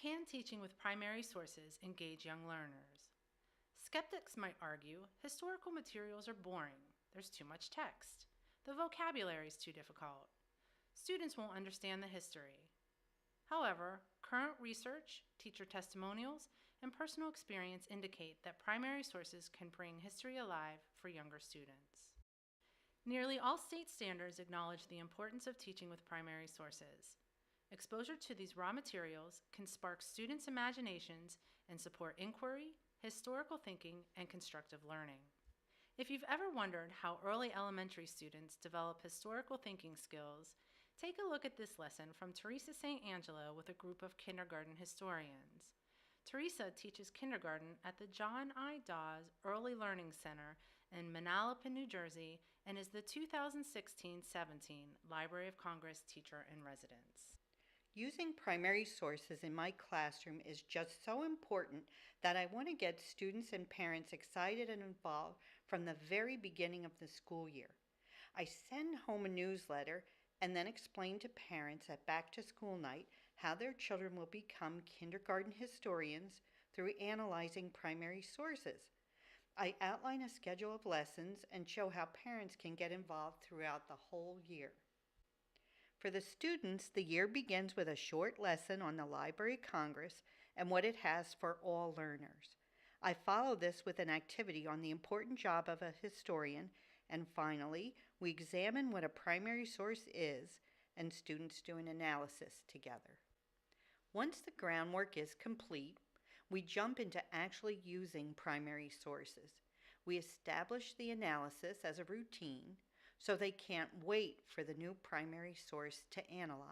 Can teaching with primary sources engage young learners? Skeptics might argue historical materials are boring. There's too much text. The vocabulary is too difficult. Students won't understand the history. However, current research, teacher testimonials, and personal experience indicate that primary sources can bring history alive for younger students. Nearly all state standards acknowledge the importance of teaching with primary sources. Exposure to these raw materials can spark students' imaginations and support inquiry, historical thinking, and constructive learning. If you've ever wondered how early elementary students develop historical thinking skills, take a look at this lesson from Teresa St. Angelo with a group of kindergarten historians. Teresa teaches kindergarten at the John I. Dawes Early Learning Center in Manalapan, New Jersey, and is the 2016-17 Library of Congress Teacher in Residence. Using primary sources in my classroom is just so important that I want to get students and parents excited and involved from the very beginning of the school year. I send home a newsletter and then explain to parents at back to school night how their children will become kindergarten historians through analyzing primary sources. I outline a schedule of lessons and show how parents can get involved throughout the whole year. For the students, the year begins with a short lesson on the Library of Congress and what it has for all learners. I follow this with an activity on the important job of a historian, and finally, we examine what a primary source is, and students do an analysis together. Once the groundwork is complete, we jump into actually using primary sources. We establish the analysis as a routine, so they can't wait for the new primary source to analyze.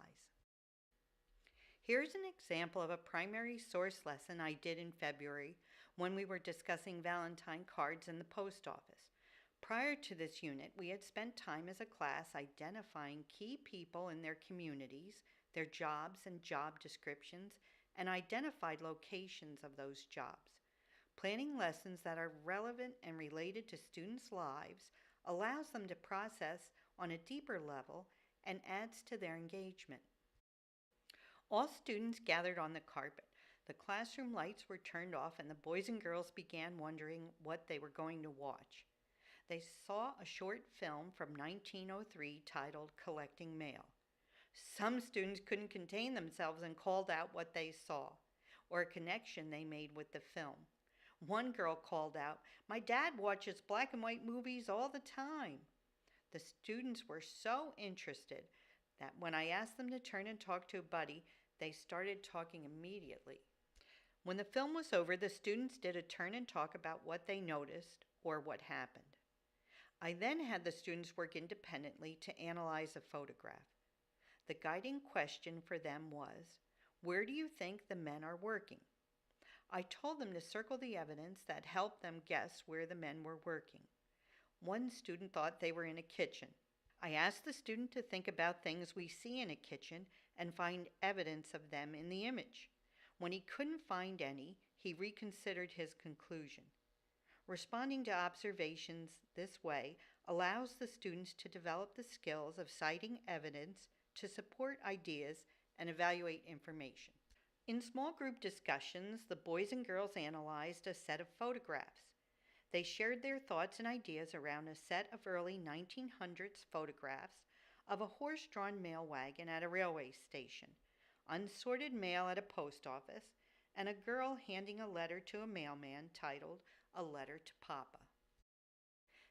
Here's an example of a primary source lesson I did in February when we were discussing Valentine cards in the post office. Prior to this unit, we had spent time as a class identifying key people in their communities, their jobs and job descriptions, and identified locations of those jobs. Planning lessons that are relevant and related to students' lives allows them to process on a deeper level and adds to their engagement. All students gathered on the carpet. The classroom lights were turned off and the boys and girls began wondering what they were going to watch. They saw a short film from 1903 titled Collecting Mail. Some students couldn't contain themselves and called out what they saw or a connection they made with the film. One girl called out, "My dad watches black and white movies all the time." The students were so interested that when I asked them to turn and talk to a buddy, they started talking immediately. When the film was over, the students did a turn and talk about what they noticed or what happened. I then had the students work independently to analyze a photograph. The guiding question for them was, where do you think the men are working? I told them to circle the evidence that helped them guess where the men were working. One student thought they were in a kitchen. I asked the student to think about things we see in a kitchen and find evidence of them in the image. When he couldn't find any, he reconsidered his conclusion. Responding to observations this way allows the students to develop the skills of citing evidence to support ideas and evaluate information. In small group discussions, the boys and girls analyzed a set of photographs. They shared their thoughts and ideas around a set of early 1900s photographs of a horse-drawn mail wagon at a railway station, unsorted mail at a post office, and a girl handing a letter to a mailman titled A Letter to Papa.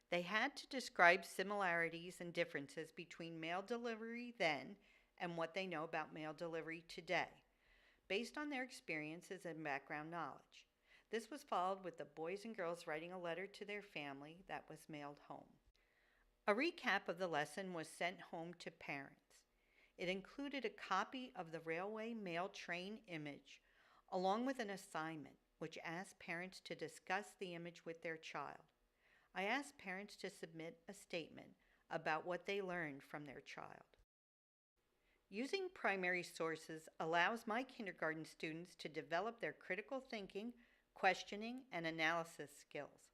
They had to describe similarities and differences between mail delivery then and what they know about mail delivery today, based on their experiences and background knowledge. This was followed with the boys and girls writing a letter to their family that was mailed home. A recap of the lesson was sent home to parents. It included a copy of the railway mail train image, along with an assignment which asked parents to discuss the image with their child. I asked parents to submit a statement about what they learned from their child. Using primary sources allows my kindergarten students to develop their critical thinking, questioning, and analysis skills.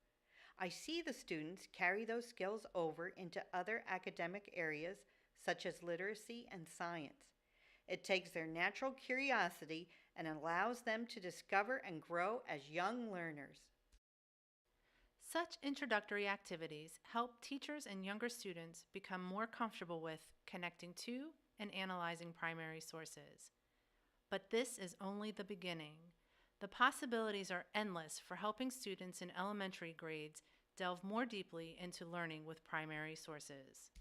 I see the students carry those skills over into other academic areas such as literacy and science. It takes their natural curiosity and allows them to discover and grow as young learners. Such introductory activities help teachers and younger students become more comfortable with connecting to and analyzing primary sources. But this is only the beginning. The possibilities are endless for helping students in elementary grades delve more deeply into learning with primary sources.